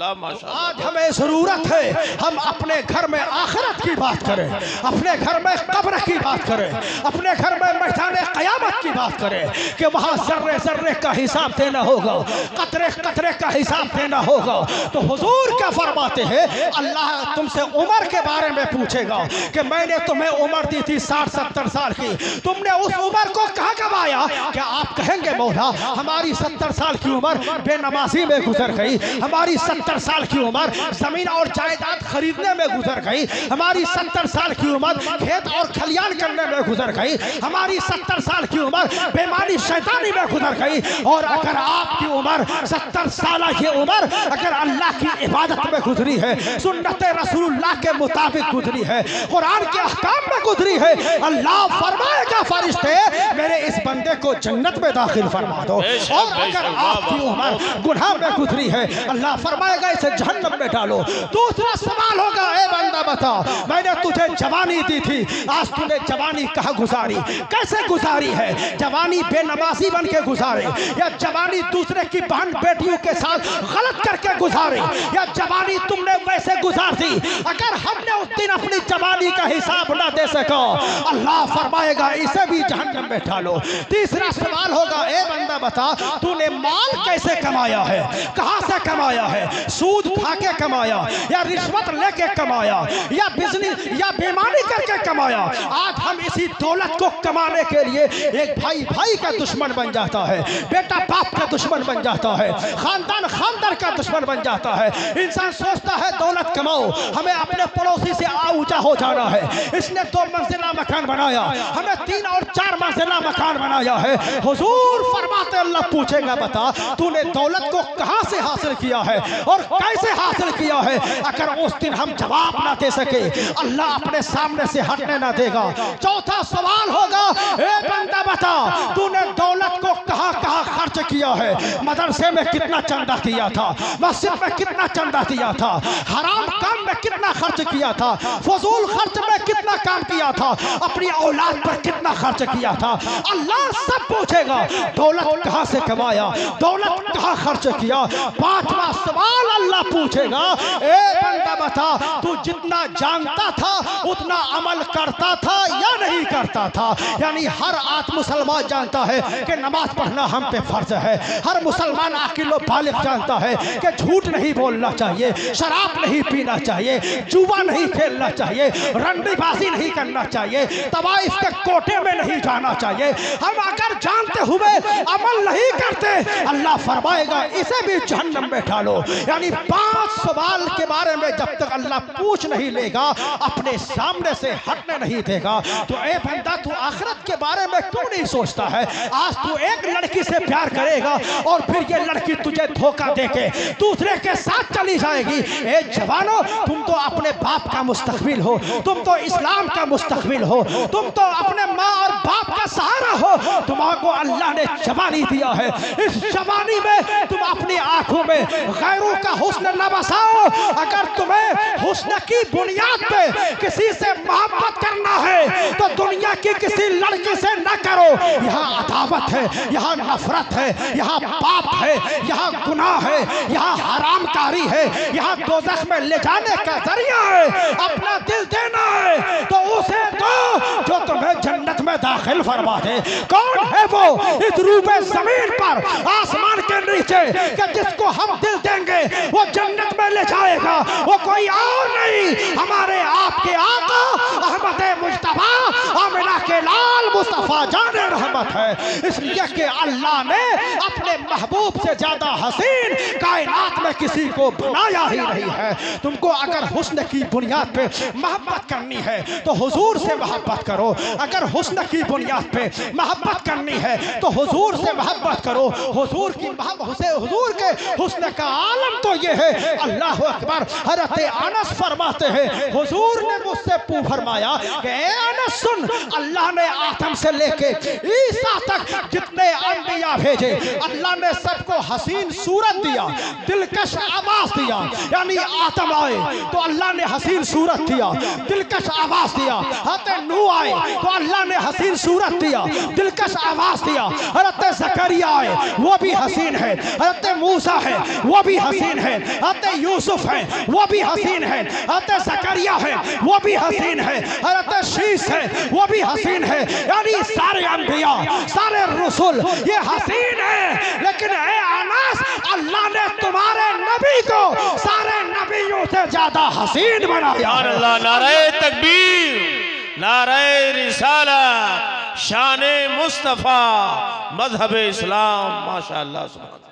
आज हमें जरूरत है हम अपने घर में आखिरत की बात करें, अपने घर में कब्र की बात करें, अपने घर में मैदान क़यामत की बात करें कि वहाँ जर्रे जर्रे का हिसाब देना होगा, कतरे कतरे का हिसाब देना होगा। तो हुजूर क्या फरमाते हैं, अल्लाह तुमसे उम्र के बारे में पूछेगा कि मैंने तुम्हें उम्र दी थी 60-70 साल की, तुमने उस उम्र को कहाँ गवाया? क्या आप कहेंगे मौला हमारी 70 साल की उम्र बेनमाजी में गुजर गई, हमारी 70 साल की उम्र जमीन और जायदाद खरीदने में गुजर गई, हमारी 70 साल की उम्र खेत और खलियान करने में गुजर गई, हमारी 70 साल की उम्र बेईमानी शैतानी में गुजर गई। और अगर आपकी उम्र 70 साल की उम्र अगर अल्लाह की इबादत में गुजरी है, सुन्नत रसूलुल्लाह के मुताबिक गुजरी है, कुरान के अहकाम में गुजरी है, अल्लाह फरमाएगा फरिश्ते मेरे इस बंदे को जन्नत में दाखिल फरमा दो। और अगर आपकी उम्र गुनाह में गुजरी है, अल्लाह फरमाएगा इसे जहन्नम में डालो। दूसरा सवाल होगा, ए बंदा बता मैंने तुझे जवानी दी थी, आज तूने जवानी कहाँ गुजारी, कैसे गुजारी है? जवानी बेनमाजी बन के गुजारे, या जवानी दूसरे की बहन बेटियों के साथ गलत करके गुजारे, या जवानी तुमने वैसे गुजार दी? अगर हमने उस दिन अपनी जवानी का हिसाब ना दे सका, अल्लाह फरमाएगा इसे भी जहन्नम में डालो। तीसरा सवाल होगा, ए बंदा बता तूने माल कैसे कमाया है, कहां से कमाया है? सूद खा के कमाया, या रिश्वत लेके कमाया, या बिजनेस या बेईमानी करके कमाया? आज हम इसी दौलत को कमाने के लिए एक भाई भाई का दुश्मन बन जाता है, बेटा बाप का दुश्मन बन जाता है, खानदान खानदान का दुश्मन बन जाता है। इंसान सोचता है दौलत कमाओ, हमें अपने पड़ोसी से ऊंचा हो जाना है, इसने 2 मंजिला मकान बनाया, हमें 3 और 4 मंजिला मकान बनाया है। हुजूर फरमाते अल्लाह पूछेगा बता तूने दौलत को कहां से हासिल किया है और कैसे हासिल किया है? अगर उस दिन हम जवाब ना दे सके, अल्लाह अपने सामने से हटने ना देगा। चौथा सवाल होगा, ए बंदा बता तूने दौलत को कहां कहां खर्च किया है? मदरसे में कितना चंदा दिया था, मस्जिद में कितना चंदा दिया था, हराम काम में कितना खर्च किया था, फजूल खर्च में कितना काम किया था, अपनी औलाद पर कितना खर्च किया था? अल्लाह सब पूछेगा। दौलत कहां से कमाया, दौलत कहां खर्च किया? पांचवा सवाल अल्लाह पूछेगा, ए बंदा बता तू जितना जानता था उतना अमल करता था या नहीं करता था? यानी हर आत्म मुसलमान जानता है कि नमाज पढ़ना हम पे फर्ज है, हर मुसलमान आकिल व बालिग जानता है कि झूठ नहीं बोलना चाहिए, शराब नहीं पीना चाहिए, जुआ नहीं खेलना चाहिए, रंडीबाजी नहीं करना चाहिए, तवाइफ के कोटे में नहीं जाना चाहिए। हम अगर जानते हुए अमल नहीं करते, अल्लाह फरमाएगा इसे भी जहन्नम में डालो। यानी 5 सवाल के बारे में जब तक अल्लाह पूछ नहीं लेगा, अपने सामने से हटने नहीं देगा। तो ए बंदा तू आखिरत के बारे में क्यों नहीं सोचता है? आज तू एक लड़की से प्यार करेगा और फिर ये लड़की तुझे धोखा देके दूसरे के साथ चली जाएगी। ए जवानों तुम तो अपने बाप का मुस्तकबिल हो, तुम तो इस्लाम का मुस्तकबिल हो, तुम तो अपने माँ और बाप का सहारा हो। तुम्हारे अल्लाह ने जवानी दिया है, इस जवानी में तुम अपनी आंखों में गैरों का हुस्न न बसाओ। अगर तुम्हें हुस्न की बुनियाद पे किसी से मोहब्बत करना है तो दुनिया की किसी लड़की से न करो। यहाँ अदावत है, यहाँ नफरत है, यहाँ पाप है, यहाँ गुनाह है, यहाँ हरामकारी है, यहाँ दोज़ख में ले जाने का जरिया है। अपना दिल देना है तो उसे दो जो तुम्हें जन्नत में दाखिल फरमा दे। कौन है वो इस रूबे जमीन पर आसमान के नीचे कि जिसको हम दिल देंगे वो जन्नत में ले जाएगा? वो कोई और नहीं, हमारे आपके आका अहमद मुज्तबा आमिना के लाल मुस्तफा जाने रहमत है। इसलिए कि अल्लाह ने अपने महबूब से ज्यादा हसीन कायनात में किसी को बनाया ही नहीं है। तुमको अगर हुस्न की बुनियाद पे मोहब्बत करनी है तो हुजूर से मोहब्बत करो। अगर हुस्न की बुनियाद पे मोहब्बत करनी है तो हुजूर से मोहब्बत करो। हुजूर की हुजूर के हुस्न का आलम तो ये है। अल्लाह अकबर। हज़रत अनस फरमाते हैं हुजूर ने मुझसे फरमाया कि ए अनस सुन, अल्लाह ने आदम से लेके ईसा तक जितने अंबिया भेजे अल्लाह ने सबको हसीन सूरत दिया, दिलकश आवाज दिया। यानी आदम आए तो अल्लाह ने हसीन सूरत दिया, दिलकश आवाज दिया। हज़रत नूह आए तो अल्लाह ने हसीन सूरत दिया, दिलकश आवाज दिया। हज़रत ज़करिया आए वो भी हसीन है, हज़रत मूसा है वो भी हसीन है, हज़रत यूसुफ है वो भी हसीन है, हज़रत ज़करिया है वो भी हसीन है, हज़रत शीश है वो भी हसीन है। यानी सारे अंबिया सारे रसूल ये हसीन है। लेकिन ए अनस, अल्लाह ने तुम्हारे नबी को सारे नबियों से ज्यादा हसीन बनाया। अल्लाह, नारे तकबीर, नारे रिसालत, शाने मुस्तफा, मजहब इस्लाम, माशाअल्लाह सुभान।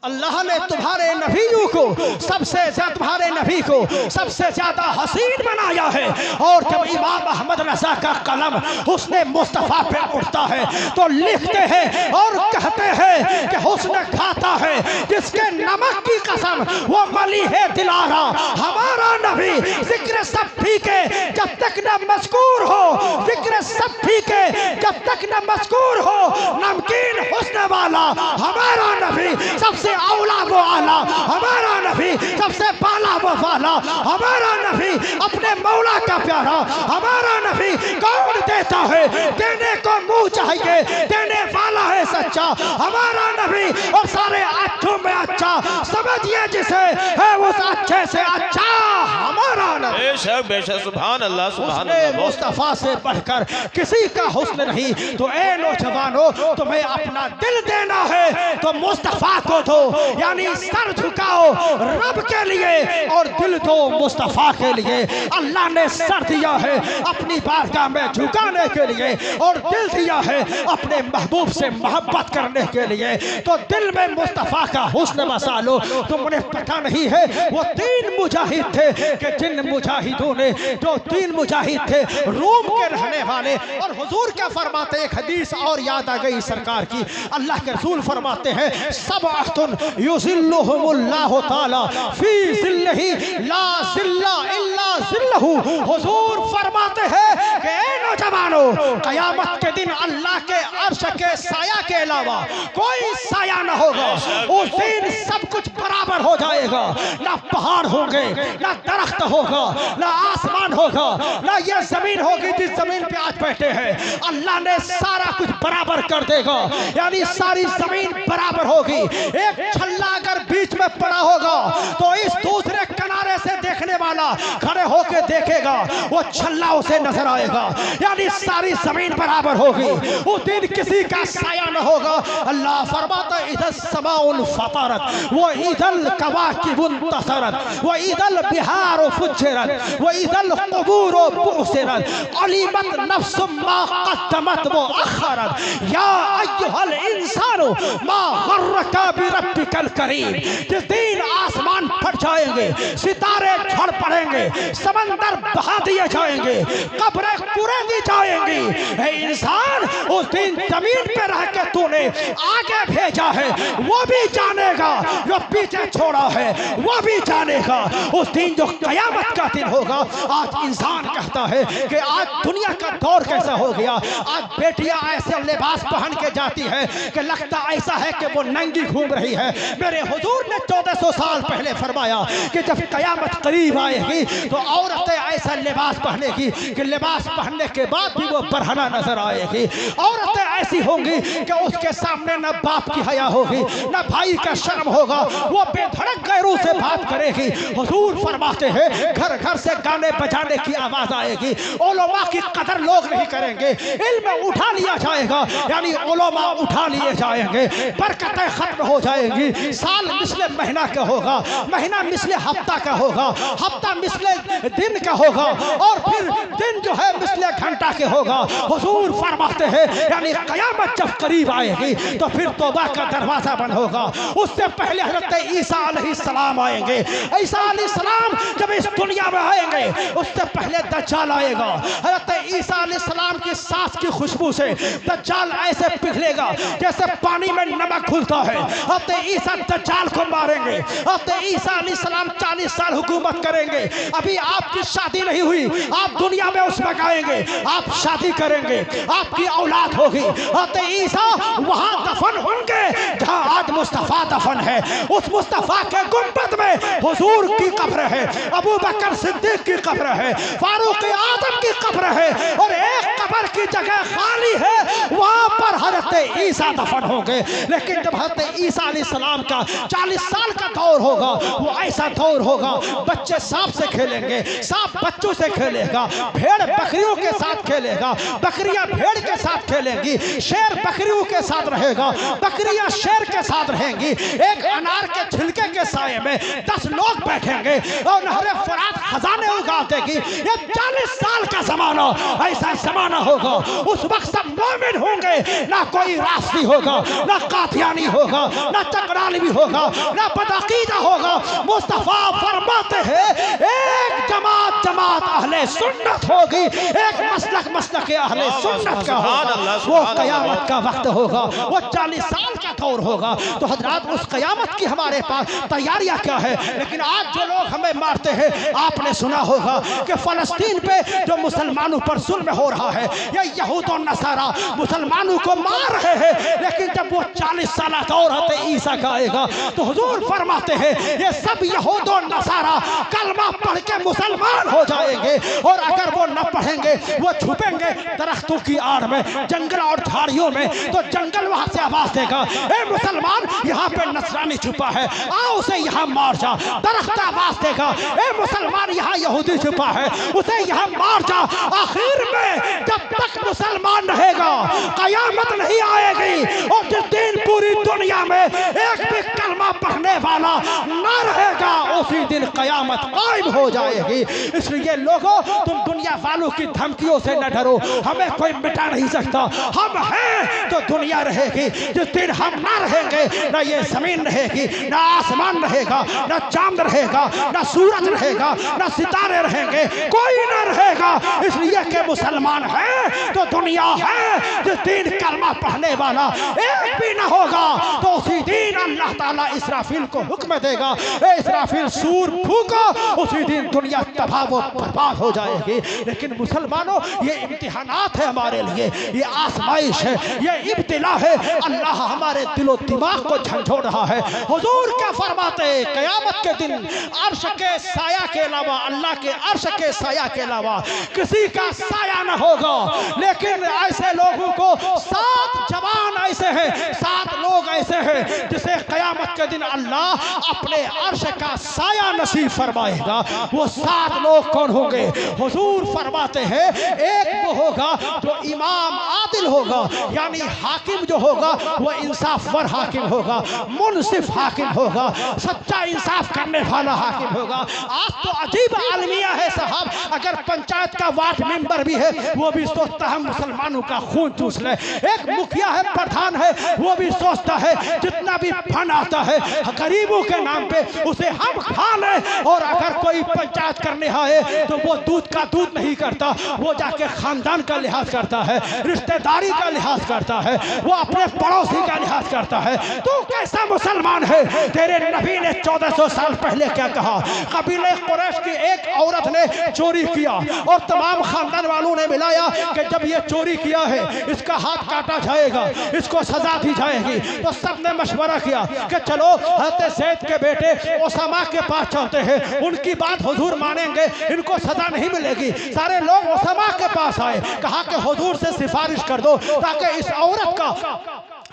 अल्लाह ने तुम्हारे नबियों को तुम्हारे नबी को सबसे ज्यादा हसीन बनाया है। और जब इमाम अहमद रजा का कलम हुस्न मुस्तफा पे उठता है तो लिखते हैं और कहते हैं कि हुस्न खाता है जिसके नमक की कसम वो मली है दिलारा। हमारा नबी जिक्र सब फीके जब तक न मज़कूर हो, जिक्र सब फीके जब तक न मज़कूर हो, नमकीन हुस्न वाला हमारा नबी सबसे औला वो आला, हमारा नबी सबसे पाला वो वाला, हमारा नबी अपने मौला का प्यारा, हमारा नबी कौन देता है, देने को मुंह चाहिए, देने वाला है सच्चा हमारा नबी। और सारे अच्छों में अच्छा समझिए जिसे है उस अच्छे से अच्छा हमारा नबी। बेशक बेशक, सुभान अल्लाह सुभान अल्लाह। मुस्तफा से बढ़कर किसी का हुस्न नहीं। तो ए नौजवानों, तुम्हें अपना दिल देना है तो मुस्तफा को दो, यानी सर झुकाओ रब के लिए और दिल दो मुस्तफा के लिए। अल्लाह ने सर दिया है अपनी बारगाह में झुकाने के लिए और दिल दिया है अपने महबूब से मोहब्बत करने के लिए। तो दिल में मुस्तफा का हुस्न बसा लो। तुमने पता नहीं है वो तीन मुजाहिद थे कि जिन मुजाहिदों ने जो तीन मुजाहिद थे रोम के रहने वाले। और हुजूर क्या फरमाते, एक हदीस और याद आ गई सरकार की। अल्लाह के रसूल फरमाते हैं सबअतुन युज़िल्लुहुमुल्लाहु ताला फी ज़िल्लिही ला ज़िल्ला इल्ला ज़िल्लहु। हुजूर फरमाते हैं कि ए नौजवानों, क़यामत के दिन अल्लाह के अर्श के साया के अलावा कोई साया न होगा। उस दिन सब कुछ बराबर हो जाएगा, ना पहाड़ होंगे, ना दरख्त होगा, ना आसमान होगा, ना ये जमीन होगी जिस जमीन पे आज बैठे हैं। अल्लाह ने सारा कुछ बराबर कर देगा, यानी सारी जमीन बराबर होगी। एक छल्ला अगर बीच में पड़ा होगा तो इस दूसरे किनारे से देखने वाला खड़े होकर देखेगा, वो छल्ला उसे नजर आएगा। यानी सारी जमीन बराबर होगी, उस दिन किसी का साया न होगा। अल्लाह फरमाता इधर समाउल फतरत व इधल कवाकिबुन तसरत व इधल बिहार फुज्जरत व इधल कुबूर बुअसिरत अलिमत नफ्स मा कद्दमत व अखरत या अय्युहल इंसानु मा गर्रका बिरब्बिकल करीम। जिस दिन आसमान फट जाएंगे, सितारे झड़ पड़ेंगे, समंदर बहा दिए जाएंगे, कब्रें कुरे दी जाएंगी। हे इंसान, उस दिन जमीन पे रह के तूने आगे भेजा है वो भी जानेगा, जो पीछे छोड़ा है वो भी जानेगा। उस दिन जो कयामत का दिन होगा, आज इंसान कहता है कि आज दुनिया का दौर कैसा हो गया। आज बेटियां ऐसे लिबास पहन के जाती है कि लगता ऐसा है कि वो नंगी घूम रही है। मेरे हुजूर ने 1400 साल पहले फरमाया कि जब कयामत करीब आएगी तो औरतें ऐसा लिबास पहनेगी कि लिबास पहनने के बाद भी वो बरहना नजर आएगी। औरतें ऐसी होंगी कि उसके सामने न बाप की हया होगी, न भाई का शर्म होगा, वो बेधड़क गैरों से बात करेगी। हुजूर फरमाते हैं घर घर से गाने बजाने की आवाज आएगी, उलमा की कदर लोग नहीं करेंगे, इल्म उठा लिया जाएगा, यानी उलमा उठा लिए जाएंगे, बरकतें खत्म हो जाएगी। साल मिसले महीना का होगा, महीना मिसले हफ्ता का होगा, हफ्ता मिसले दिन का होगा, और फिर दिन जो है मिसले घंटा के होगा। हुजूर फरमाते हैं यानी कयामत जब करीब आएगी तो फिर तौबा का दरवाजा बंद होगा। उससे पहले हज़रत ईसा अलैहिस्सलाम आएंगे। ईसा अलैहिस्सलाम जब इस दुनिया में आएंगे उससे पहले दज्जाल आएगा। हज़रत ईसा अलैहिस्सलाम की सांस की खुशबू से दज्जाल ऐसे पिघलेगा जैसे पानी में नमक घुलता है। हज़रत ईसा दज्जाल को मारेंगे। हज़रत ईसा अलैहिस्सलाम 40 साल हुकूमत करेंगे। अभी आपकी शादी नहीं हुई, आप दुनिया में उस वक्त आएंगे, आप शादी करेंगे, आपकी औलाद होगी। हज़रत ईसा वहां दफन होंगे जहां आज मुस्तफा दफन है। उस मुस्तफा के गुंबद में हुजूर की कब्र है, अबू बकर सिद्दीक की कब्र है, फारूक आजम की कब्र है, और एक कब्र की जगह खाली है, वहां पर हजरत ईसा दफन होंगे। लेकिन जब हजरत ईसा अलैहिस्सलाम का 40 साल का दौर होगा, वो ऐसा दौर होगा बच्चे सांप से खेलेंगे, सांप बच्चों से खेलेगा, भेड़ बकरियों के साथ खेलेगा, बकरियां भेड़ के साथ खेलेंगी, शेर बकरियों के साथ रहेगा, बकरियां शेर के साथ रहेंगी। एक अनार के छिलके के साये में 10 लोग बैठेंगे और नहरे फुरात खजाने उगा देगी। ये 40 साल का जमाना, ऐसा जमाना होगा। उस वक्त सब मोमिन होंगे, ना कोई रास्ती होगा, ना कादियानी होगा, ना चकरालवी होगा, ना बदअकीदा होगा। मुस्तफा फरमाते हैं एक जमात जमात अहले सुन्नत होगी, एक मसलक मसलक अहले सुन्नत का होगा। वो कयामत का वक्त होगा, वो 40 साल का दौर होगा। तो हजरात उस कयामत की हमारे पास तैयारियां क्या है? लेकिन आज जो लोग हमें मारते हैं, आपने सुना होगा कि फलस्तीन पे जो मुसलमानों पर जुल्म हो रहा है, ये यहूद और नसारा मुसलमानों को मार रहे हैं। लेकिन जब वो 40 साल दौर हज़रत ईसा का आएगा तो हुजूर फरमाते हैं ये सब यहूद और नसारा कलमा पढ़ के मुसलमान हो जाएंगे। और अगर वो न पढ़ेंगे, वो छुपेंगे दरख्तों की आड़ में, जंगल और झाड़ियों में, तो जंगल वहां से आवाज देगा, ए मुसलमान यहाँ पे नसरानी छुपा है, आओ उसे यहाँ मार जा। दरख्त आवाज देगा, ए मुसलमान यहाँ यहूदी छुपा है, उसे यहाँ मार जा। आखिर में जब तक मुसलमान रहेगा कयामत नहीं आएगी। और जिस दिन पूरी दुनिया में एक भी कलमा पढ़ने वाला न रहेगा, उसी दिन कयामत कायम हो जाएगी। इसलिए लोगों, तुम दुनिया वालों की धमकियों से न डरो, हमें कोई मिटा नहीं सकता। हम हैं तो दुनिया रहेगी। जिस दिन हम ना रहेंगे, ना ये जमीन रहेगी, ना आसमान रहेगा, ना चांद रहेगा, ना सूरज रहेगा, ना सितारे रहेंगे, कोई ना रहेगा। इसलिए कि मुसलमान है तो दुनिया है। जिस दिन कलमा पढ़ने वाला एक भी ना होगा, तो उसी दिन अल्लाह ताला इसराफील को हुक्म देगा, ए इसराफील सूर फूको, उसी दिन दुनिया तबाह व बर्बाद हो जाएगी। लेकिन मुसलमानों, ये इम्तिहानात है हमारे लिए, ये आजमाइश है, ये इब्तिला है। अल्लाह हमारे दिलो दिमाग को झंझोड़ रहा है। हुजूर क्या फरमाते हैं, कयामत के दिन अर्श के साया के अलावा, अल्लाह के अर्श के साया के अलावा किसी का साया न होगा। लेकिन ऐसे लोगों को 7 जवान ऐसे हैं, 7 लोग ऐसे हैं जिसे कयामत के दिन अल्लाह अपने अर्श का साया नसीब फरमाएगा। वो 7 लोग कौन होंगे? हुजूर फरमाते हैं एक वो होगा जो इमाम आदिल होगा, यानी हाकिम जो होगा वो इंसाफवर हाकिम होगा, मुनसिफ हाकिम होगा, सच्चा इंसाफ करने वाला हाकिम होगा। आज तो अजीब आलमिया है साहब, अगर पंचायत का वार्ड मेंबर भी है वो भी सोचता है मुसलमानों का खून चूस ले। एक मुखिया है, प्रधान है, वो भी सोचता है जितना भी फंड आता है गरीबों के नाम पे उसे हम खा ले। और अगर कोई पंचायत करने आए तो वो दूध का दूध नहीं करता, वो जाके खानदान का लिहाज करता है, रिश्तेदारी का लिहाज करता है, वो अपने पड़ोसी का लिहाज करता है। तू कैसा मुसलमान है? तेरे नबी ने 1400 साल पहले क्या कहा? कबीले कुरैश की एक औरत ने चोरी किया और तमाम खानदान वालों ने मिलाया कि जब ये चोरी किया है इसका हाथ काटा जाएगा, इसको सजा दी जाएगी। तो सबने मशवरा किया कि चलो हज़रत ज़ैद के बेटे ओसामा के पास चलते हैं, उनकी बात हुजूर मानेंगे, इनको सजा नहीं मिलेगी। सारे लोग ओसामा के पास आए, कहा कि हुजूर से सिफारिश कर दो ताकि इस औरत का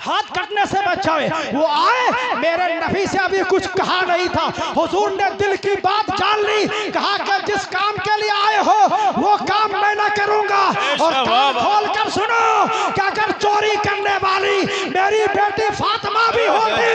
हाथ कटने से बचाए। वो आए, मेरे नबी से अभी कुछ कहा नहीं था, हुजूर ने दिल की बात जान ली, कहा कि जिस काम के लिए आए हो वो काम मैं ना करूंगा। और कान खोल कर सुनो कि अगर चोरी करने वाली मेरी बेटी फातिमा भी होती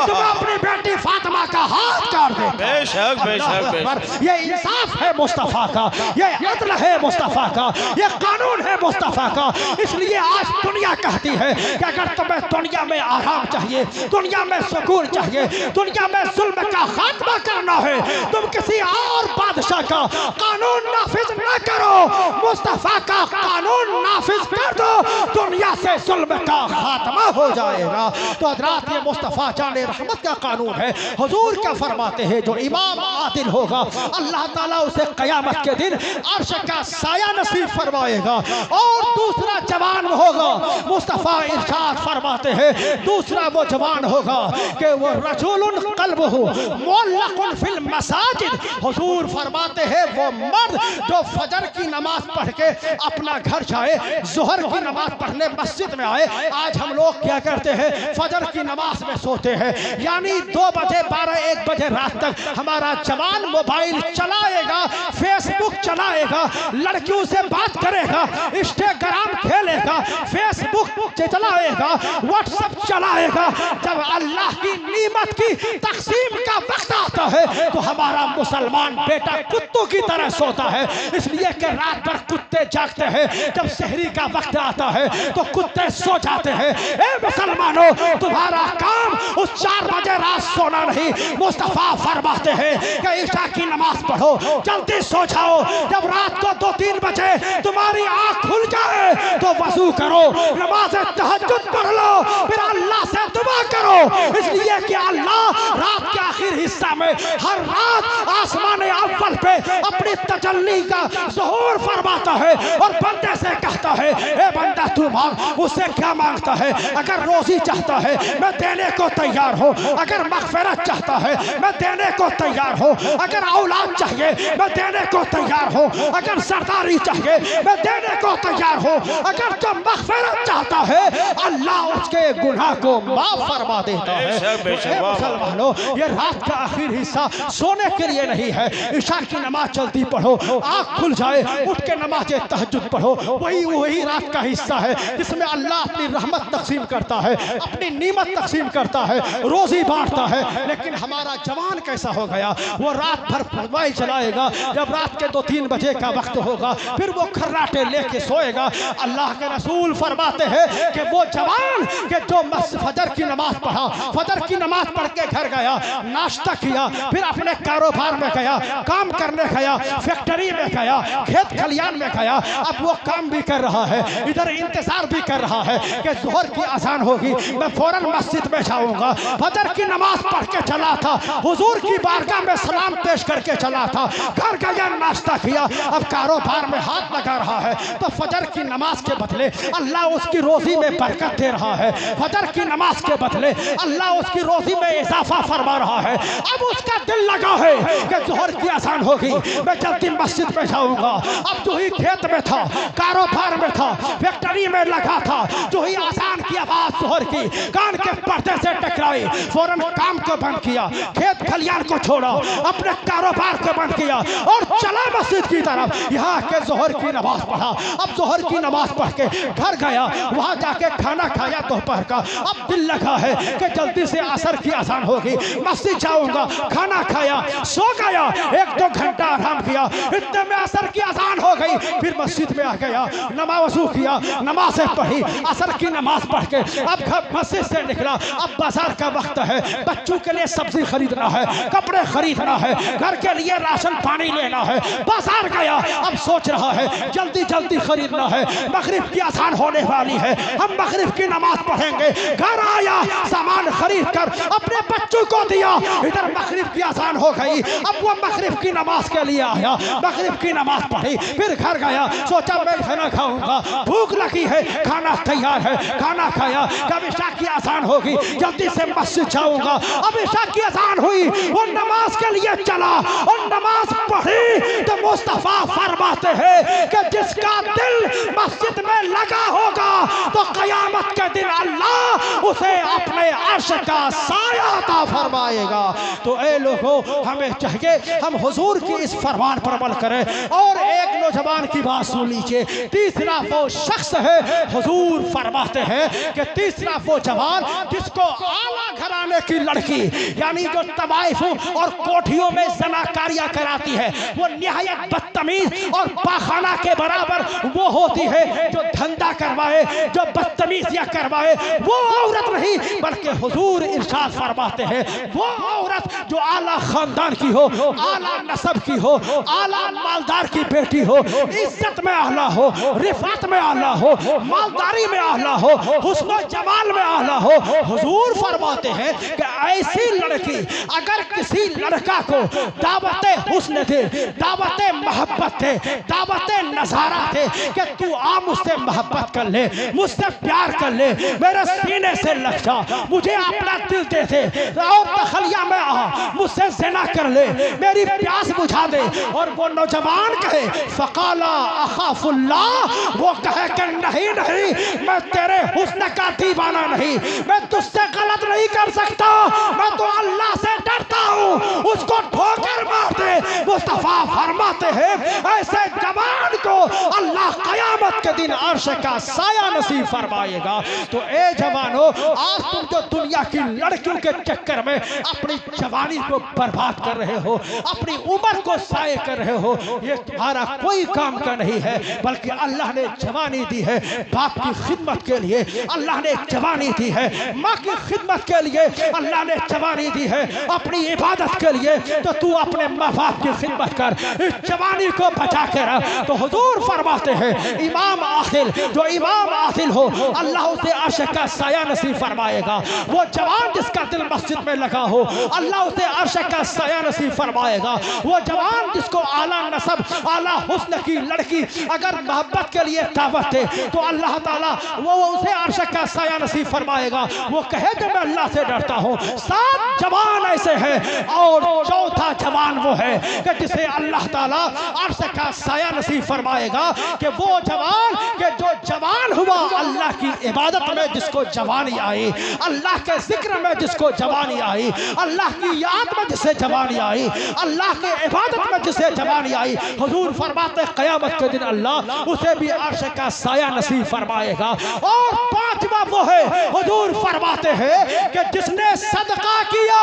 तो मैं अपनी बेटी फातिमा का हाथ काट देता। बेशक बेशक बेशक। ये इंसाफ है मुस्तफा का, ये अदल है मुस्तफा का, ये कानून है मुस्तफा का। इसलिए आज दुनिया कहती है कि अगर तुम्हें दुनिया में आराम चाहिए, दुनिया में सुकून चाहिए, दुनिया में जुल्म का खात्मा करना है, तुम किसी और बादशाह का कानून नाफिज न करो, मुस्तफा का कानून नाफिज कर दो, दुनिया से जुल्म का खात्मा हो जाएगा। तो हज़रात ये मुस्तफ़ा जाने रहमत का कानून है। हुजूर क्या फरमाते हैं, जो इमाम आदिल होगा अल्लाह ताला उसे क़यामत के दिन अर्श का साया नसीब फरमाएगा। और दूसरा जवान होगा, मुस्तफ़ा इरशाद फरमाते हैं, दूसरा वो जवान होगा कि वो रजूलुन क़ल्बुहु मुअल्लक़ुन फिल मसाजिद। हुजूर फरमाते हैं वो मर्द जो फजर की नमाज पढ़ के अपना घर जाए, ज़ोहर की नमाज पढ़ने मस्जिद में आए। आज हम लोग क्या करते हैं, फजर की नमाज में सोते हैं, यानी 2 बजे 12-1 बजे रात तक हमारा जवान मोबाइल चलाएगा, फेसबुक चलाएगा, लड़कियों से बात करेगा, इंस्टाग्राम खेलेगा, फेसबुक चलाएगा, व्हाट्सएप चलाएगा। जब अल्लाह की नीमत की तकसीम का वक्त आता है तो हमारा मुसलमान बेटा कुत्तों की तरह सोता है, इसलिए कि रात भर कुत्ते जागते हैं, जब सहरी का वक्त आता है तो कुत्ते सो जाते हैं। ए मुसलमानों, तुम्हारा काम उस 4 बजे रात सोना नहीं। मुस्तफ़ा फरमाते हैं कि ईशा की नमाज पढ़ो, जल्दी सो जाओ। जब रात को 2-3 बजे तुम्हारी आंख खुल जाए तो वजू करो, नमाज तहज्जुद पढ़ लो, फिर अल्लाह से दुआ करो, इसलिए कि अल्लाह रात के आखिर हिस्सा में हर रात आसमान अव्वल पे अपनी तजल्ली का ज़ुहूर फरमाता है और बंदे से कहता है, ए बंदा तू मांग। उससे क्या मांगता है? अगर रोजी चाहता है मैं देने को तैयार हूँ, अगर मग़फ़िरत चाहता है मैं देने को तैयार हूँ, अगर औलाद चाहिए मैं देने को तैयार हूँ, अगर सरदारी चाहिए मैं देने को तैयार हूँ। अगर जो मग़फ़िरत चाहता है अल्लाह उसके गुनाह को माफ फरमा देता है। मुसलमानों, ये रात का आखिर हिस्सा सोने के लिए नहीं है। इशा की नमाज जल्दी पढ़ो, आँख खुल जाए, उठ के नमाज तहज्जुद पढ़ो। वही रात का हिस्सा है जिसमें अल्लाह अपनी रहमत तकसीम करता है, अपनी नीमत तकसीम करता है, रोजी बांटता है। लेकिन हमारा जवान कैसा हो गया, वो रात भर मोबाइल चलाएगा, जब रात के 2-3 बजे का वक्त होगा फिर वो खर्राटे लेके सोएगा। अल्लाह के रसूल फरमाते हैं कि वो जवान के जो फजर की नमाज पढ़ा, फजर की नमाज पढ़ के घर गया, नाश्ता किया, फिर अपने कारोबार में गया, काम करने गया, फैक्ट्री में गया, खेत खलियान में गया, अब वो काम भी कर रहा है, इधर इंतजार भी कर रहा है कि ज़ोहर की अज़ान होगी, मैं फौरन मस्जिद में जाऊंगा। फजर की नमाज पढ़ के चला था, हुजूर की बारगाह में सलाम पेश करके चला था, घर गया, नाश्ता किया, अब कारोबार में हाथ लगा रहा है, तो फजर की नमाज के बदले अल्लाह उसकी रोजी में बरकत दे रहा है। फजर की नमाज के बदले अल्लाह उसकी रोजी में इजाफा फरमा रहा है। अब उसका दिल लगा है कि ज़ोहर की अज़ान होगी, मैं जल्दी मस्जिद में जाऊंगा। अब जो ही खेत में था, कारोबार में था, फैक्ट्री में लगा था, जो ही अज़ान की आवाज़ ज़ोहर की कान के पर्दे से टकराई, फौरन काम को बंद किया, खेत खलियान को छोड़ा, अपने कारोबार को बंद किया और चला मस्जिद की तरफ। यहाँ के ज़ोहर की नमाज पढ़ा, अब ज़ोहर की नमाज पढ़ के घर गया, वहाँ जाके खाना खाया दोपहर का। अब दिल लगा है कि जल्दी से असर की अज़ान होगी, मस्जिद जाऊंगा, खाना खाया, सो गया, 1-2 घंटा आराम किया, इतने में असर की अज़ान हो गई। फिर मस्जिद में आ गया, नमाज वज़ू किया, नमाज़ें पढ़ी, असर की नमाज पढ़ के अब मस्जिद से निकला। अब बाजार का वक्त है, बच्चों के लिए सब्जी खरीदना है, कपड़े खरीदना है, घर के लिए राशन पानी लेना है, बाजार गया। अब सोच रहा है जल्दी जल्दी खरीदना है, मगरिब की अज़ान होने वाली है, हम मगरिब की नमाज पढ़ेंगे। घर आया, सामान खरीद कर अपने बच्चों को दिया, इधर मगरिब की अज़ान हो गई। अब वो मगरिब की नमाज के लिए आया, मगरिब की नमाज पढ़ी, फिर घर गया, सोचा मैं खाना खाऊंगा, भूख लगी है, खाना तैयार है, खाना खाया। जब इशा की अज़ान होगी जल्दी से मस्जिद जाऊंगा। अब इशा की अज़ान हुई, वो नमाज के लिए चला और नमाज पढ़ी तो मुस्तफ़ा फरमाते हैं कि जिसका दिल मस्जिद में लगा होगा तो क़यामत के दिन अल्लाह उसे अपने अर्श का साया अता फरमाएगा। तो ए लोगों, हमें चाहिए हम हुजूर की इस फरमान पर अमल करें। और एक नौजवान की बात सुन लीजिए, तीसरा वो शख्स है, हुजूर फरमाते हैं कि तीसरा वो जवान जिसको आला घराने की लड़की यानी जो तवाइफों और कोठियों में जनाकारियां कराती है वो निहायत बदतमीज और पाखाना के बराबर वो होती है जो धंधा करवाए, जो बदतमीजियां करवाए, वो औरत नहीं बल्कि हुजूर इरशाद फरमाते हैं वो औरत जो आला खानदान की हो, आला नस्ब की हो, आला मालदार की बेटी हो, इज्जत में आला हो, रिफात में आला हो, मालदारी में आला हो, हुस्न जमाल में आला हो। हुजूर फरमाते हैं कि ऐसी लड़की अगर किसी लड़का को दावते हुस्न दे, दावते मोहब्बत दे, दावते नजारा दे कि तू आ मुझसे मोहब्बत कर ले, मुझसे प्यार कर ले, मेरे सीने से लग जा, मुझे अपना दिल दे दे और तखलिया में आ, मुझसे ज़िना कर ले, मेरी प्यास बुझा दे। और वो नौजवान कहे फ़क़ाला अख़ाफ़ुल्लाह, वो कहे कि नहीं नहीं मैं तेरे हुस्न का दीवाना नहीं, मैं तुझसे गलत नहीं कर सकता, मैं तो अल्लाह से डरता हूँ, उसको ठोकर मार दे। मुस्तफ़ा फरमाते हैं ऐसे जवान को अल्लाह क़यामत के दिन अर्श का साया नसीब फरमाएगा। तो ए जवानों, आज तुम जो दुनिया की लड़कियों के चक्कर में अपनी जवानी को बर्बाद कर रहे हो, अपनी उम्र को साये कर रहे हो, ये तुम्हारा कोई काम का नहीं है, बल्कि अल्लाह ने जवानी दी है बाप की खिदमत के लिए, अल्लाह ने जवानी दी है माँ की खिदमत के लिए, अल्लाह ने जवानी दी है अपनी इबादत के लिए। तो तू अपने माँ बाप की खिदमत कर, इस जवानी को बचा के रख। तो हुजूर फरमाते हैं इमाम आदिल, जो इमाम आदिल हो अल्लाह उसे अर्श का साया नसीब फरमाएगा। वो जवान जिसका दिल मस्जिद में लगा हो अल्लाह उसे अर्श का साया नसीब फरमाएगा। वो जवान जिसको आला नस्ब, आला हुस्न की लड़की अगर मोहब्बत के लिए दावत दे तो अल्लाह ताला वो उसे अर्श का साया नसीब फरमाएगा। वो कहे कि मैं अल्लाह से डरता हूँ। 7 जवान ऐसे हैं और चौथा जवान वो है कि जिसे अल्लाह ताला अर्श का साया नसीब फरमाएगा कि वो जवान कि जो जवान हुआ अल्लाह की इबादत में जिसको जवानी आई, अल्लाह के जिक्र में जिसको जवानी आई, अल्लाह की याद में जिसे जवानी आई, अल्लाह की इबादत में जिसे जवानी आई, हुजूर फरमाते क़यामत के दिन अल्लाह उसे भी अर्श का साया नसीब फरमाएगा। और 5वां वो है हुजूर फरमाते हैं कि जिसने सदका किया,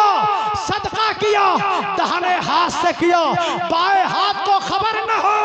सदका किया दाहिने हाथ से किया, बाएं हाथ को खबर न हो,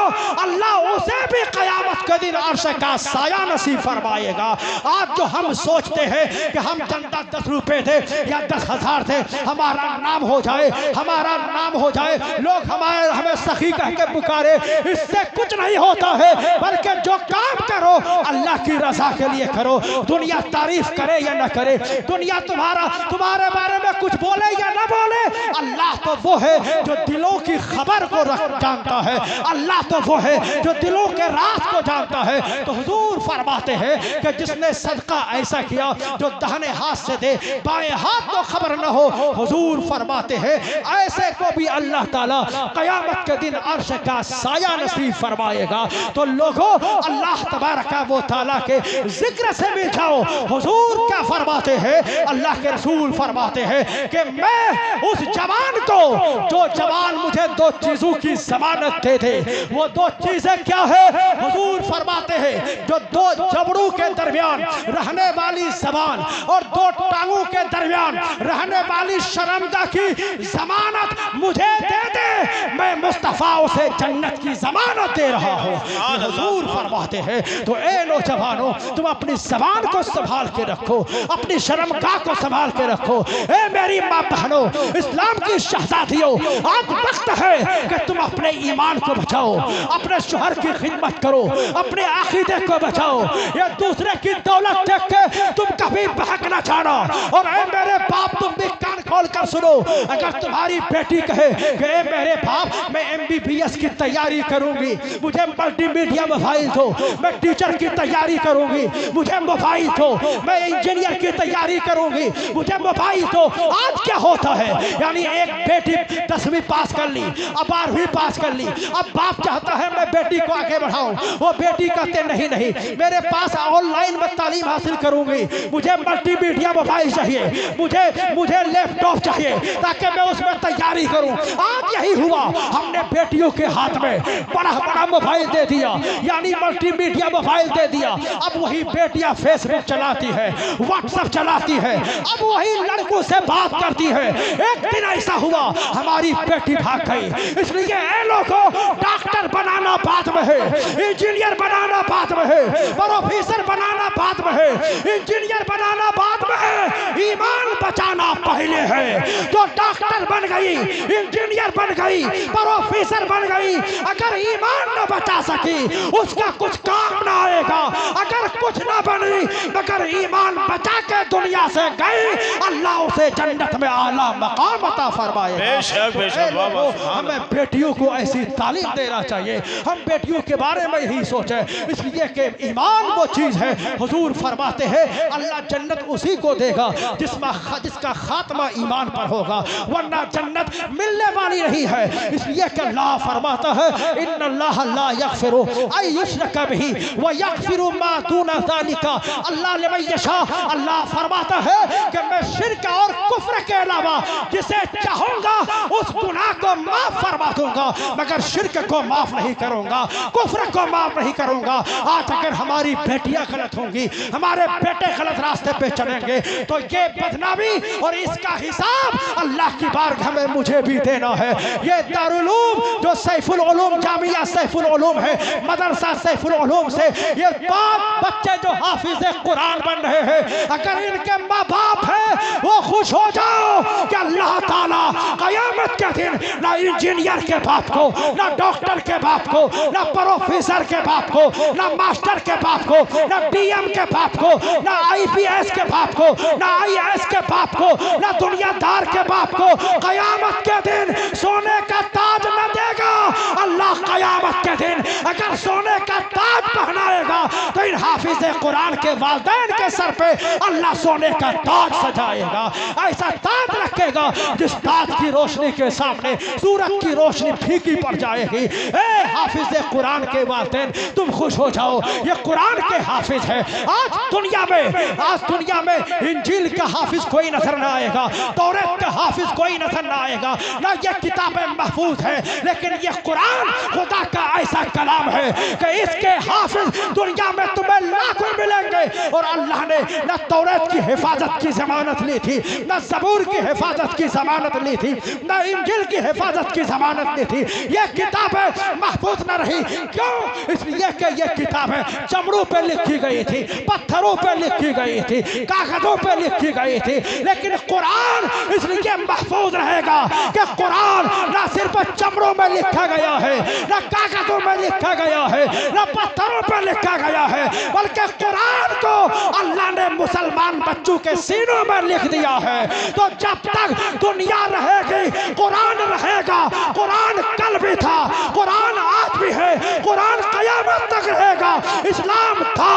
अल्लाह उसे भी क़यामत के दिन अर्श का साया नसीब फरमाएगा। आज जो हम सोचते हैं कि हम चंदा 10 रुपए थे या 10,000 थे, हमारा नाम हो जाए, हमारा नाम हो जाए, लोग हमें सखी कह के पुकारे, इससे कुछ नहीं होता है, बल्कि जो काम करो अल्लाह की रजा के लिए करो। दुनिया तारीफ करे या न करे, दुनिया तुम्हारे बारे में कुछ बोले या न बोले, अल्लाह तो वो है जो दिलों की खबर को जानता है, अल्लाह तो वो है जो दिलों के राज को जानता है। तो हुजूर फरमाते हैं कि जिसने सदका ऐसा किया जो दाहिने हाथ से दे, बाएं हाथ को खबर न हो, हुजूर फरमाते हैं ऐसे को भी अल्लाह ताला क़यामत के दिन अर्श का साया नसीब फरमाएगा। तो लोगों, अल्लाह तबारक व तआला के जिक्र से भी जाओ। हुजूर क्या फरमाते हैं, अल्लाह के रसूल फरमाते हैं कि मैं उस जवान को, जो जवान मुझे 2 चीजों की जमानत दे दे, वो 2 चीजें क्या है? हुजूर फरमाते हैं जो 2 जबड़ों के दरमियान रहने वाली जबान और 2 टांगों के दरमियान रहने वाली शर्मदा की जमानत मुझे दे दे, मैं मुस्तफा उसे जन्नत की जमानत दे रहा हूँ। हुजूर फरमाते हैं तो ए नौजवानों, तुम अपनी जबान को संभाल के रखो, अपनी शर्मगाह को संभाल के रखो। ए मेरी माँ बहनों, इस्लाम की शहजादियों, अब वक्त है कि तुम अपने ईमान को बचाओ, अपने शोहर की खिदमत करो, अपने अकीदे को बचाओ। ये दूसरे की दौलत देख के तुम कभी बहक ना जाना। और ए मेरे बाप, तुम भी कान खोल कर सुनो, अगर तुम्हारी बेटी कहे कि ए मेरे बाप, मैं MBBS की तैयारी करूंगी, मुझे मल्टीमीडिया मोबाइल दो, मैं टीचर की तैयारी करूंगी, मुझे मोबाइल दो, मैं इंजीनियर की तैयारी करूंगी, मुझे मोबाइल दो। आज क्या होता है, यानी एक बेटी 10वीं पास कर ली, अब 12वीं पास कर ली, अब बाप चाहता है मैं बेटी को आगे बढ़ाऊं, वो बेटी कहते नहीं नहीं, मेरे पास ऑनलाइन में तालीम हासिल करूंगी, मुझे मल्टीमीडिया मोबाइल चाहिए, मुझे लैपटॉप चाहिए ताकि मैं उसमें तैयारी करूं। आज यही हुआ, हमने बेटियों के हाथ में बड़ा बड़ा मोबाइल दे दिया, यानी मल्टीमीडिया मोबाइल दे दिया। अब वही बेटियां फेसबुक चलाती है, व्हाट्सएप चलाती है, अब वही लड़कों से बात करती है। एक दिन ऐसा हुआ हमारी बेटी भाग गई, इसलिए ए लोगों डॉक्टर बनाना बाद में है, इंजीनियर बनाना बाद में है, प्रोफेसर बनाना बाद में है, इंजीनियर बनाना बाद में है, ईमान बचाना पहले है। तो डॉक्टर बन गई, इंजीनियर बन गई, प्रोफेसर बन गई, अगर ईमान न बचा सकी उसका कुछ काम ना आएगा। अगर कुछ ना बनी मगर ईमान बचा के दुनिया से गई, अल्लाह उसे जन्नत में आला मकाम अता फरमाए। बेशक बेशक बाबा, हमें बेटियों को ऐसी तालीम देना चाहिए, हम बेटियों के बारे में ही सोचें, इसलिए कि ईमान वो चीज है। हुजूर फरमाते हैं अल्लाह जन्नत उसी को देगा जिसका खात्मा ईमान पर होगा, वरना जन्नत मिलने वाली नहीं है। इसलिए कि अल्लाह फरमाता है इन्नल्लाह ला यगफिरु अन युश्रका बिही व यगफिरु मा दूना ज़ालिका अल्लाह लिमन यशा। अल्लाह फरमाता है कि मैं शिर्क और कुफ्र के अलावा जिसे चाहूंगा उस गुनाह को माफ फरमा दूंगा, मगर शिर्क को माफ नहीं करूंगा, कुफ्र को माफ नहीं करूंगा। आज अगर हमारी बेटियां गलत होंगी, हमारे बेटे गलत रास्ते पे चलेंगे, तो ये बदनामी और इसका हिसाब अल्लाह की बारगाह में मुझे भी देना है। ये दारुल उलूम जो सैफुल उलूम जामिया सैफुल उलूम है, मदरसा सैफुल उलूम से ये 5 बच्चे जो हाफिज कुरान बन रहे हैं, अगर इनके माँ बाप है वो खुश हो जाओ कि अल्लाह ताला कयामत के दिन ना इंजीनियर के बाप को, ना डॉक्टर के बाप को, ना प्रोफेसर के बाप को, ना मास्टर के बाप को, ना डीएम के बाप को, ना आईपीएस के बाप को, ना आईएएस के बाप को, ना दुनियादार के बाप को कयामत के दिन सोने का ताज न देगा। अल्लाह कयामत के दिन अगर सोने का ताज पहनाएगा तो इन हाफिज कुरान के वालिदैन के सर पे अल्लाह सोने का ताज सजाएगा। ऐसा ताज रखेगा जिस ताज की रोशनी के सामने सूरज की रोशनी फीकी पड़ जाएगी। ए हाफिज कुरान के वालिदैन तुम खुश हो जाओ, ये कुरान के हाफिज है। आज दुनिया में इंजील का हाफिज कोई नजर ना आएगा, तौरात का हाफिज कोई नजर ना आएगा, ना ये किताबें महफूज है, लेकिन ये कुरान खुदा का ऐसा कलाम है कि इसके हाफिज दुनिया में तुम्हें लाखों मिलेंगे। और अल्लाह ने न तौरात की हिफाजत की जमानत ली थी, न ज़बूर की हिफाजत की जमानत ली थी, न इंजील की हिफाजत की जमानत ली थी। ये किताबें महफूज न रही, क्यों? इसलिए कि ये किताबें चमड़ों पे लिखी गई थी, पत्थरों पे लिखी गई थी, कागजों पे लिखी गई थी, लेकिन कुरान इसलिए महफूज रहेगा कि कुरान न सिर्फ चमड़ों में लिखा गया है, न कागजों में लिखा गया है, न पत्थरों पर लिखा गया है, बल्कि कुरान को अल्लाह ने मुसलमान बच्चों के सीनों में लिख दिया है। तो जब तक दुनिया रहेगी कुरान रहेगा। कुरान कल भी था, कुरान आज भी है, कुरान कयामत तक रहेगा। इस्लाम था,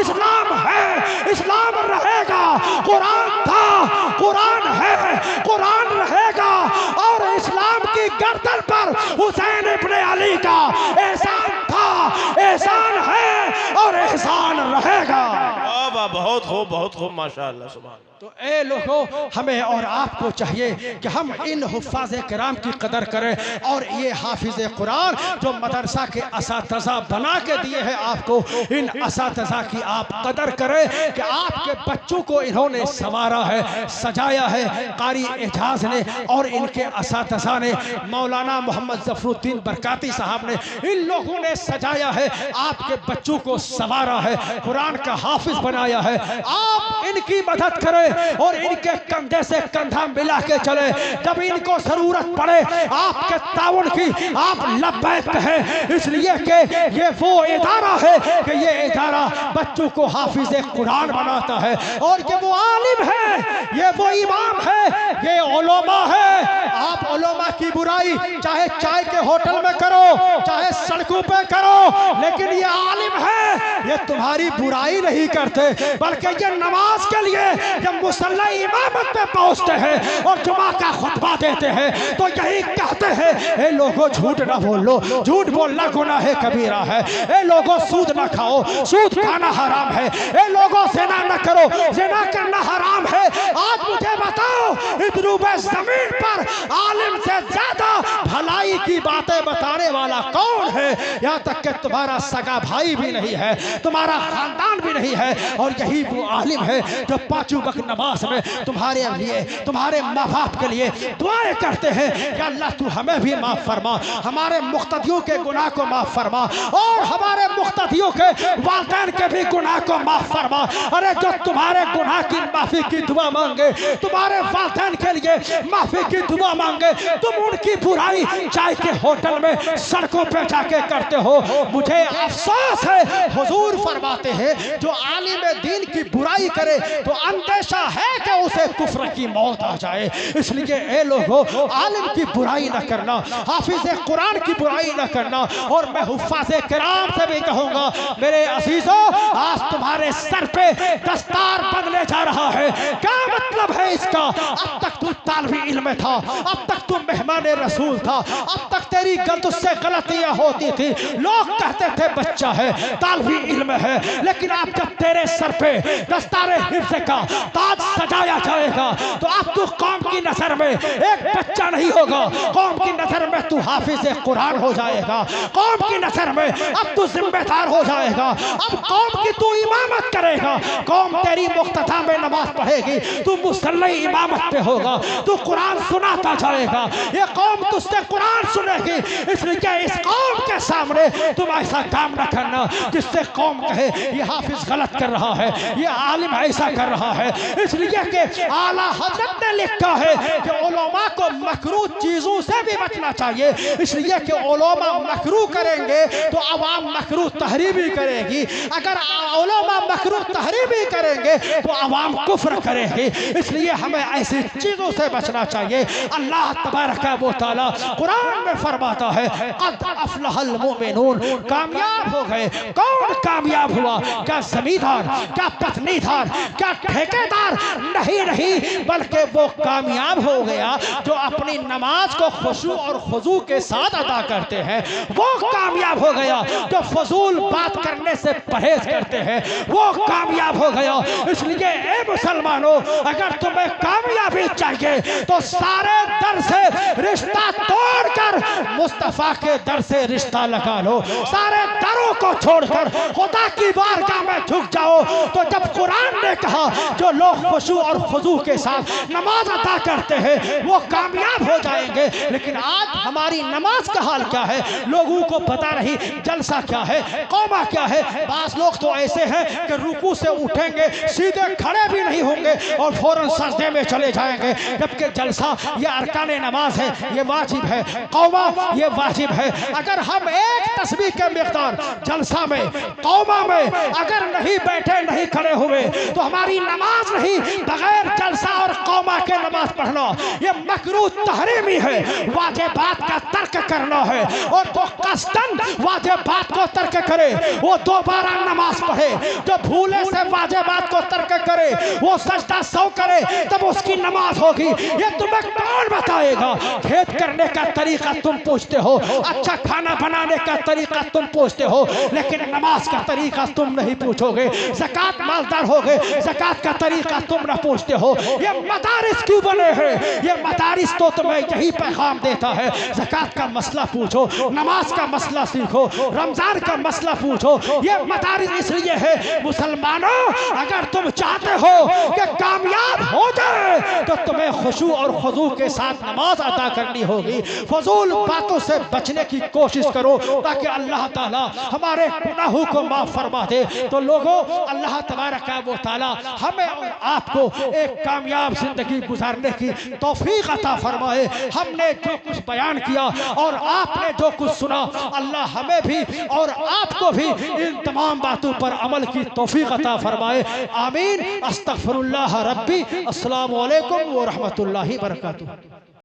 इस्लाम है, इस्लाम रहेगा। कुरान था, कुरान है, कुरान रहेगा। और इस्लाम की गर्दन पर हुसैन इब्ने अली का एहसान था, एहसान है और एहसान रहेगा। बहुत खूब माशाअल्लाह सुभान। तो ए लोगों, हमें और आपको चाहिए कि हम इन हुफ़ाज़े किराम की कदर करें। और ये हाफिज़ कुरान जो मदरसा के असातिज़ा बना के दिए हैं आपको, इन असातिज़ा की आप कदर करें कि आपके बच्चों को इन्होंने संवारा है, सजाया है। कारी एजाज ने और इनके असातिज़ा ने, मौलाना मोहम्मद ज़फ़रुद्दीन बरकाती साहब ने, इन लोगों ने सजाया है, आपके बच्चों को संवारा है, कुरान का हाफिज़ बनाया है। आप इनकी मदद करें और इनके कंधे से कंधा मिला के चले। जब इनको जरूरत पड़े आपके ताउन की, आप लब्बैक कहें। इसलिए कि ये वो इदारा है कि ये इदारा बच्चों को हाफिज कुरान बनाता है। और ये वो आलिम है, ये वो इमाम है, ये उलमा है। आप उलमा की बुराई चाहे चाय के होटल में करो, चाहे सड़कों पे करो, लेकिन ये आलिम है, ये तुम्हारी बुराई नहीं करते, बल्कि ये नमाज के लिए जब मुसल्ला इमामत पे पहुंचते हैं और जुमा का खुतबा देते हैं तो यही कहते हैं, ए लोगों झूठ ना बोलो, झूठ बोलना गुनाह कबीरा है। ए लोगों सूद ना खाओ, सूद खाना हराम है। ए लोगों ज़िना ना करो, ज़िना करना हराम है। आज मुझे बताओ, इस रूबे ज़मीन पर आलिम से ज्यादा भलाई की बातें बताने वाला कौन है? यहाँ तक कि तुम्हारा सगा भाई भी नहीं है, तुम्हारा खानदान भी नहीं है, और यही वो आलिम है जो पांचों वक्त नमाज में तुम्हारे लिए, तुम्हारे माँ बाप के लिए दुआएं करते हैं कि अल्लाह तू हमें भी माफ फरमा, हमारे मुख्तदियों के गुनाह को माफ फरमा, और हमारे मुख्तदियों के वालिदैन के भी गुनाह को माफ फरमा। अरे जो तुम्हारे गुनाह की माफी की दुआ मांगे, तुम्हारे वालिदैन के लिए माफी की दुआ मांगे, तुम उनकी बुराई चाय के होटल में सड़कों पे जाके करते हो। मुझे अफसोस है, हुजूर फरमाते हैं जो आलिम दीन की बुराई करे तो अंदेशा है कि उसे कुफ्र की मौत आ जाए। इसलिए ए लोगों, आलिम की बुराई न करना, हाफिज कुरान की बुराई न करना। और मैं हुफ्फाज़ किराम से भी कहूंगा, मेरे अजीजों, आज तुम्हारे सर पे दस्तार बदले जा रहा है। क्या मतलब है इसका? अब तक तू तालिबे इल्म था, अब तक तू मेहमान रसूल था, अब तक तेरी तुझसे गलतियां होती थी, लोग कहते थे बच्चा है, तालिबे इल्म है, लेकिन अब जब तेरे सर पे दस्तारे हिफ्ज़ का ताज सजाया जाएगा तो अब तू कौम की नजर में एक बच्चा नहीं होगा, कौम की नजर में तू हाफिज कुरान हो जाएगा, कौम की नजर में अब तू जिम्मेदार हो जाएगा, अब कौम की तू इमामत करेगा, कौम तेरी मुक्तदा में नमाज पढ़ेगी, तू मुसल्ले इमामत पे होगा, तू कुरान सुनाता जाएगा, ये कौम तुझसे कुरान सुनेगी। इसलिए इस कौम के सामने तुम ऐसा काम न करना जिससे कौम कहे ये हाफिज गलत कर रहा है, ये आलिम ऐसा कर रहा है। इसलिए कि आला हजरत ने लिखा है कि उलमा को मकरूह चीजों से भी बचना चाहिए। इसलिए कि उलमा मकरूह करेंगे तो अवाम मकरूह तहरीबी करेगी, अगर उलमा मकरूह तहरीबी करेंगे तो अवाम कुफ्र करेगी। इसलिए हमें ऐसी चीजों से बचना चाहिए। अल्लाह तबारक व तआला कुरान में फरमाता है, क़द अफ़लहल मुमिनून, कामयाब हो गए। कौन कामयाब हुआ? क्या जमींदार, क्या पत्नीदार, क्या ठेकेदार? नहीं, बल्कि वो कामयाब हो गया जो अपनी नमाज को खुशू और खुजू के साथ अदा करते हैं, वो कामयाब हो गया। जो फजूल बात करने से परहेज करते हैं, वो कामयाब हो गया। इसलिए ए मुसलमानों, अगर तुम्हें कामयाबी चाहिए तो सारे दर से रिश्ता तोड़कर मुस्तफा के दर से रिश्ता लगा लो। सारे दरों को छोड़कर खुदा की बारगाह में झुक जाओ। तो जब कुरान ने कहा जो लोग खुशू और खुजू के साथ नमाज अदा करते हैं वो कामयाब हो जाएंगे, लेकिन आज हमारी नमाज का हाल क्या है? लोगों को पता नहीं जलसा क्या है, कौमा क्या है। बास लोग तो ऐसे हैं कि रुकू से उठेंगे, सीधे खड़े भी नहीं होंगे और फौरन सजदे में चले जाएंगे, जबकि जलसा ये अरकाने नमाज है, ये वाजिब है, कौमा ये वाजिब है। अगर हम एक तस्बीह के मिक़दार जलसा में, कौमा में अगर नहीं बैठे, नहीं खड़े हुए तो हमारी नमाज नहीं। बगैर जलसा और कौमा के नमाज पढ़ना ये मकरूह तहरीमी है। वाजिबात का तर्क करना है, और तो कस्तन वाजिबात को तर्क करे वो दोबारा नमाज पढ़े। जो भूले से वाजिबात को तर्क करे वो सजदा सौ करे, तब उसकी नमाज होगी। ये तुम्हें कौन बताएगा? खेत करने का तरीका तुम पूछते हो, अच्छा खाना बनाने का तरीका तुम पूछते हो, लेकिन नमाज का तरीका तुम नहीं पूछोगे। ज़कात मालदार हो गए, ज़कात का तरीका तुम न पूछते हो। ये मदारिस क्यों बने हैं? ये मदारिस तो तुम्हें यही पैगाम देता है, ज़कात का मसला पूछो, नमाज का मसला सीखो, रमजान का मसला पूछो। ये मदारिस इसलिए है मुसलमानों, अगर तुम चाहते हो कि कामयाब हो जाए तो तुम्हें खुशू और खुजू के साथ नमाज अदा करनी होगी। फजूल बातों से बचने की कोशिश करो ताकि अल्लाह ताला हमारे गुनाहों को माफ फरमा दे। तो लोगों, अल्लाह तबारक व तआला हमें और आपको एक कामयाब जिंदगी गुजारने की तौफीक अता फरमाए। हमने जो कुछ बयान किया और आपने जो कुछ सुना, अल्लाह हमें भी और आपको भी इन तमाम बातों पर अमल की तौफीक अता फरमाए। आमीन। अस्तगफिरुल्लाह रब्बी। अस्सलामु अलैकुम व रहमतुल्लाहि व बरकातुहू।